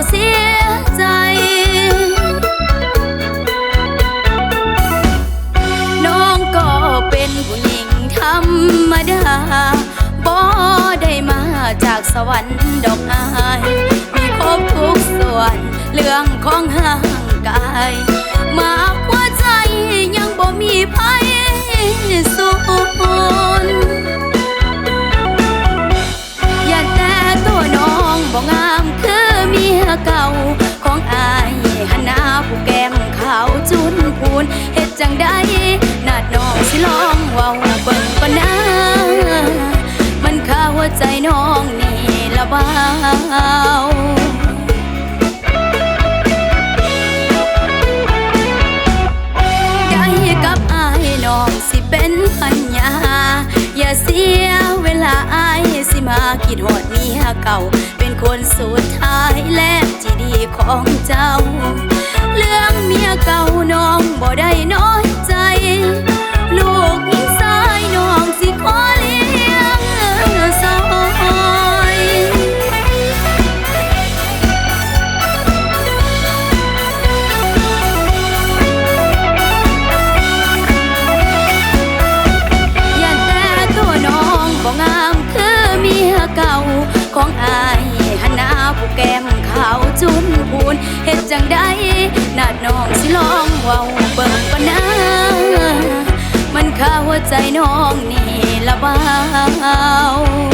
เสียใจน้องก็เป็นผู้หญิงธรรมดาบ่ได้มาจากสวรรค์ดอกอายมีครบทุกส่วนเรื่องของห่างกายมากกว่าใจยังบ่มีไผสูญอย่าแต่ตัวน้องบ่งามคือเมียเก่าของอายหันหน้าผู้แก้มขาวจุนพูนเฮ็ดจังได้นาดน้องสิลองเว้าเบิ่งก่อนนะมันข้าหัวใจน้องนี่ละเบาได้กับอายน้องสิเป็นปัญญาอย่าเสียเวลาอายสิมาคิดฮอดเมียเก่าเป็นคนสุดท้ายและที่ดีของเจ้าเรื่องเมียเก่าน้องบ่ได้น้อยใจลูกยิ่งสายน้องสิขอเลี้ยงซอยอย่าแต่ตัวน้องบ่งามคือเมียเก่าของอายหันหน้าผู้แก้มขาวจุนพูนเฮ็ดจังได้นาดน้องสิลองเว้าเบิ่งก่อนนะมันข้าหัวใจน้องนี่ละเบา